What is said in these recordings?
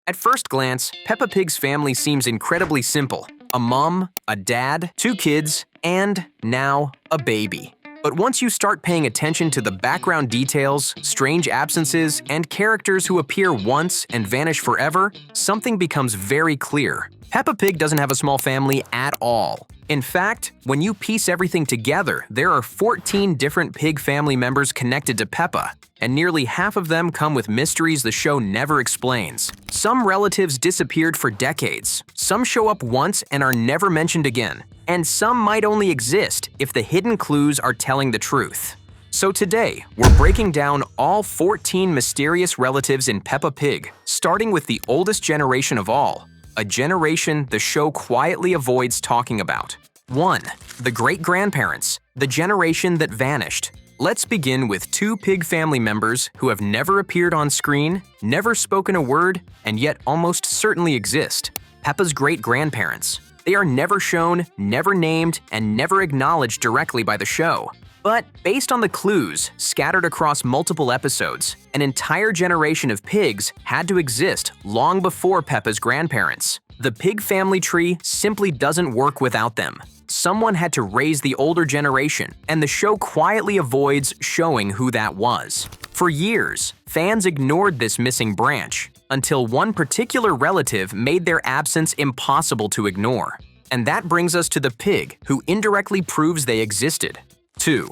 At first glance, Peppa Pig's family seems incredibly simple. A mom, a dad, 2 kids, and, now, a baby. But once you start paying attention to the background details, strange absences, and characters who appear once and vanish forever, something becomes very clear. Peppa Pig doesn't have a small family at all. In fact, when you piece everything together, there are 14 different pig family members connected to Peppa, and nearly half of them come with mysteries the show never explains. Some relatives disappeared for decades, some show up once and are never mentioned again, and some might only exist if the hidden clues are telling the truth. So today, we're breaking down all 14 mysterious relatives in Peppa Pig, starting with the oldest generation of all, a generation the show quietly avoids talking about. 1. The great-grandparents, the generation that vanished. Let's begin with 2 pig family members who have never appeared on screen, never spoken a word, and yet almost certainly exist. Peppa's great-grandparents. They are never shown, never named, and never acknowledged directly by the show. But based on the clues scattered across multiple episodes, an entire generation of pigs had to exist long before Peppa's grandparents. The pig family tree simply doesn't work without them. Someone had to raise the older generation, and the show quietly avoids showing who that was. For years, fans ignored this missing branch, until one particular relative made their absence impossible to ignore. And that brings us to the pig who indirectly proves they existed. 2.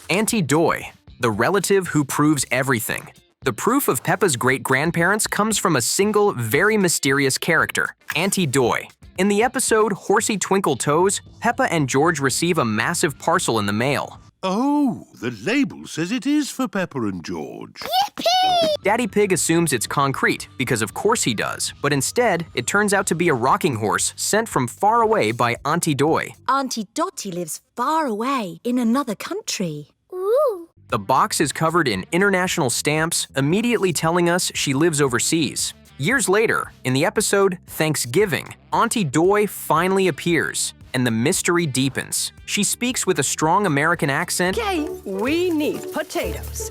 Auntie Dottie, the relative who proves everything. The proof of Peppa's great-grandparents comes from a single, very mysterious character, Auntie Dottie. In the episode Horsey Twinkle Toes, Peppa and George receive a massive parcel in the mail. Oh, the label says it is for Peppa and George. Yippee! Daddy Pig assumes it's concrete, because of course he does, but instead, it turns out to be a rocking horse sent from far away by Auntie Dottie. Auntie Dottie lives far away in another country. Ooh! The box is covered in international stamps, immediately telling us she lives overseas. Years later, in the episode Thanksgiving, Auntie Dottie finally appears, and the mystery deepens. She speaks with a strong American accent Okay, we need potatoes.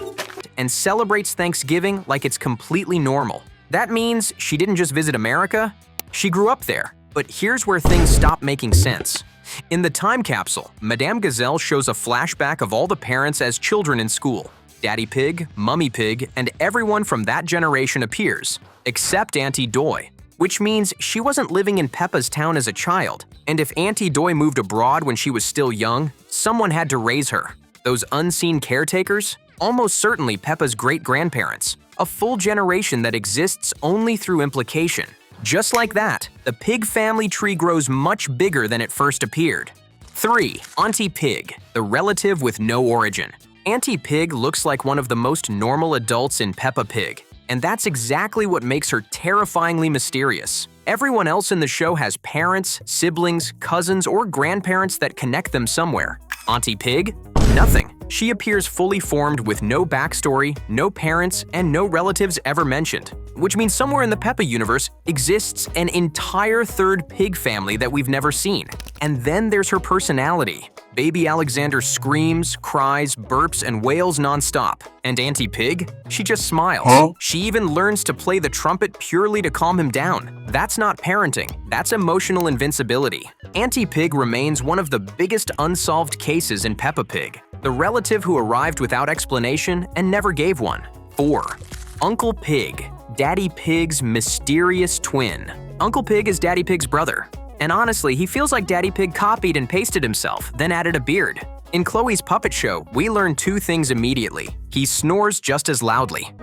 and celebrates Thanksgiving like it's completely normal. That means she didn't just visit America, she grew up there. But here's where things stop making sense. In the time capsule, Madame Gazelle shows a flashback of all the parents as children in school. Daddy Pig, Mummy Pig, and everyone from that generation appears, except Auntie Dottie, which means she wasn't living in Peppa's town as a child. And if Auntie Dottie moved abroad when she was still young, someone had to raise her. Those unseen caretakers? Almost certainly Peppa's great-grandparents, a full generation that exists only through implication. Just like that, the pig family tree grows much bigger than it first appeared. 3. Auntie Pig, the relative with no origin. Auntie Pig looks like one of the most normal adults in Peppa Pig, and that's exactly what makes her terrifyingly mysterious. Everyone else in the show has parents, siblings, cousins, or grandparents that connect them somewhere. Auntie Pig? Nothing. She appears fully formed with no backstory, no parents, and no relatives ever mentioned. Which means somewhere in the Peppa universe exists an entire third pig family that we've never seen. And then there's her personality. Baby Alexander screams, cries, burps, and wails nonstop. And Auntie Pig? She just smiles. Huh? She even learns to play the trumpet purely to calm him down. That's not parenting, that's emotional invincibility. Auntie Pig remains one of the biggest unsolved cases in Peppa Pig. The relative who arrived without explanation and never gave one. 4. Uncle Pig, Daddy Pig's mysterious twin. Uncle Pig is Daddy Pig's brother. And honestly, he feels like Daddy Pig copied and pasted himself, then added a beard. In Chloe's puppet show, we learn 2 things immediately. He snores just as loudly.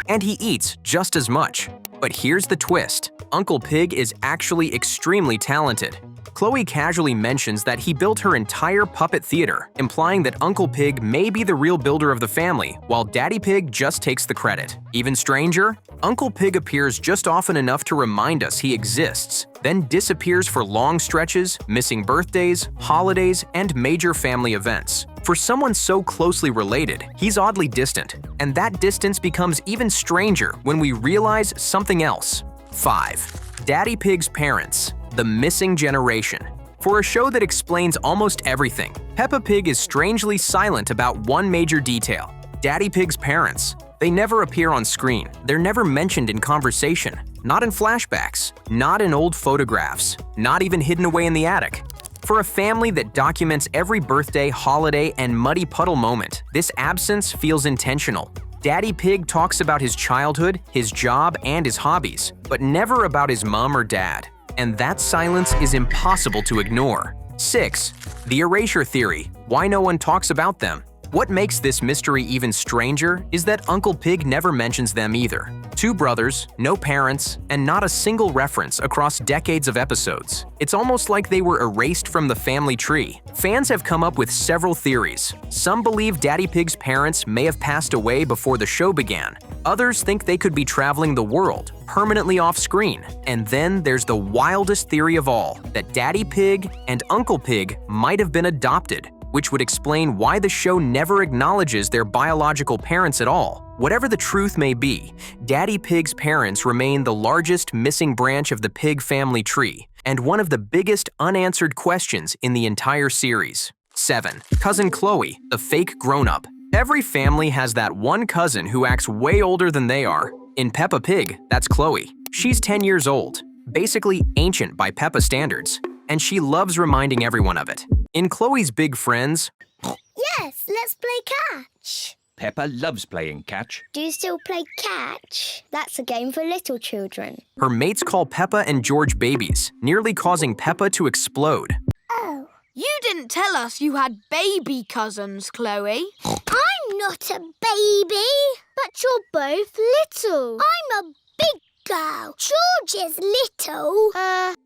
And he eats just as much. But here's the twist. Uncle Pig is actually extremely talented. Chloe casually mentions that he built her entire puppet theater, implying that Uncle Pig may be the real builder of the family, while Daddy Pig just takes the credit. Even stranger, Uncle Pig appears just often enough to remind us he exists, then disappears for long stretches, missing birthdays, holidays, and major family events. For someone so closely related, he's oddly distant, and that distance becomes even stranger when we realize something else. 5. Daddy Pig's parents, the missing generation. For a show that explains almost everything, Peppa Pig is strangely silent about one major detail: Daddy Pig's parents. They never appear on screen. They're never mentioned in conversation. Not in flashbacks. Not in old photographs. Not even hidden away in the attic. For a family that documents every birthday, holiday, and muddy puddle moment, this absence feels intentional. Daddy Pig talks about his childhood, his job, and his hobbies, but never about his mom or dad. And that silence is impossible to ignore. 6. The erasure theory. Why no one talks about them? What makes this mystery even stranger is that Uncle Pig never mentions them either. 2 brothers, no parents, and not a single reference across decades of episodes. It's almost like they were erased from the family tree. Fans have come up with several theories. Some believe Daddy Pig's parents may have passed away before the show began. Others think they could be traveling the world, permanently off-screen. And then there's the wildest theory of all, that Daddy Pig and Uncle Pig might have been adopted, which would explain why the show never acknowledges their biological parents at all. Whatever the truth may be, Daddy Pig's parents remain the largest missing branch of the Pig family tree, and one of the biggest unanswered questions in the entire series. 7. Cousin Chloe, the fake grown-up. Every family has that one cousin who acts way older than they are. In Peppa Pig, that's Chloe. She's 10 years old, basically ancient by Peppa standards, and she loves reminding everyone of it. In Chloe's Big Friends, Yes, let's play catch. Peppa loves playing catch. Do you still play catch? That's a game for little children. her mates call Peppa and George babies, nearly causing Peppa to explode. Oh. You didn't tell us you had baby cousins, Chloe. I'm not a baby. But you're both little. I'm a big girl. George is little.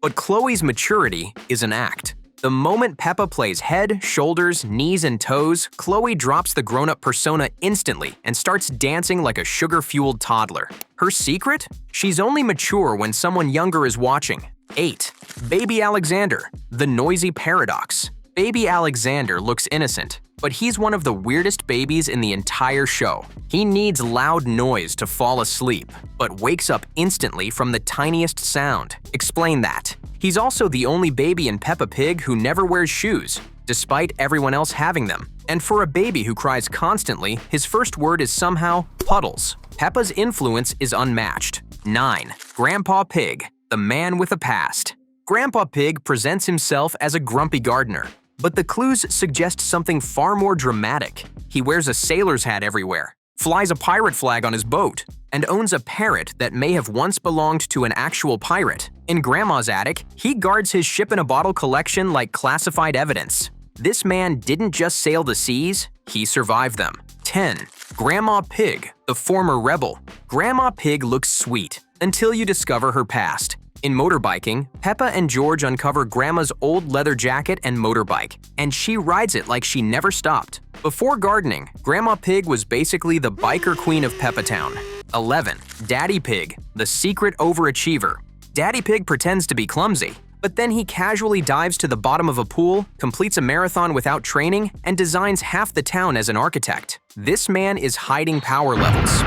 But Chloe's maturity is an act. The moment Peppa plays head, shoulders, knees, and toes, Chloe drops the grown-up persona instantly and starts dancing like a sugar-fueled toddler. Her secret? She's only mature when someone younger is watching. 8. Baby Alexander, the noisy paradox. Baby Alexander looks innocent, but he's one of the weirdest babies in the entire show. He needs loud noise to fall asleep, but wakes up instantly from the tiniest sound. Explain that. He's also the only baby in Peppa Pig who never wears shoes, despite everyone else having them. And for a baby who cries constantly, his first word is somehow puddles. Peppa's influence is unmatched. 9. Grandpa Pig, the man with a past. Grandpa Pig presents himself as a grumpy gardener, but the clues suggest something far more dramatic. He wears a sailor's hat everywhere, flies a pirate flag on his boat, and owns a parrot that may have once belonged to an actual pirate. In Grandma's attic, he guards his ship-in-a-bottle collection like classified evidence. This man didn't just sail the seas, he survived them. 10. Grandma Pig, the former rebel. Grandma Pig looks sweet until you discover her past. In motorbiking, Peppa and George uncover Grandma's old leather jacket and motorbike, and she rides it like she never stopped. Before gardening, Grandma Pig was basically the biker queen of Peppa Town. 11. Daddy Pig, the secret overachiever. Daddy Pig pretends to be clumsy, but then he casually dives to the bottom of a pool, completes a marathon without training, and designs half the town as an architect. This man is hiding power levels.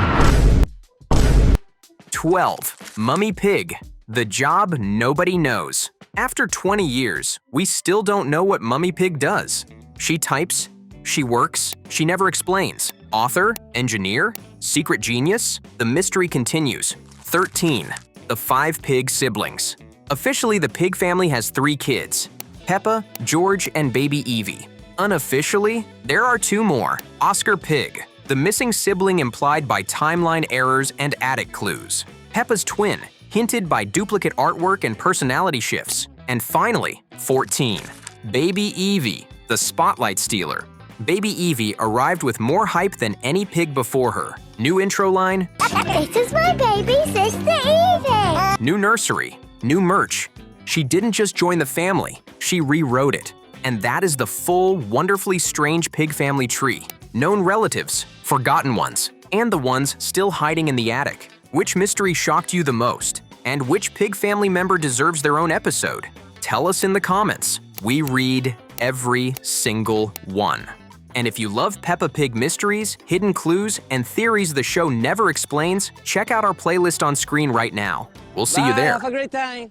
12. Mummy Pig, the job nobody knows. After 20 years, we still don't know what Mummy Pig does. She types, she works, she never explains. Author, engineer, secret genius? The mystery continues. 13. The 5 Pig siblings. Officially, the Pig family has 3 kids: Peppa, George, and baby Eevee. Unofficially, there are 2 more: Oscar Pig, the missing sibling implied by timeline errors and attic clues; Peppa's twin, hinted by duplicate artwork and personality shifts; and finally, 14. Baby Eevee, the spotlight stealer. Baby Eevee arrived with more hype than any pig before her. New intro line, This is my baby sister Eevee. new nursery, new merch. She didn't just join the family, she rewrote it. And that is the full, wonderfully strange pig family tree. Known relatives, forgotten ones, and the ones still hiding in the attic. Which mystery shocked you the most? And which pig family member deserves their own episode? Tell us in the comments. We read every single one. And if you love Peppa Pig mysteries, hidden clues, and theories the show never explains, check out our playlist on screen right now. We'll see you there. Have a great time.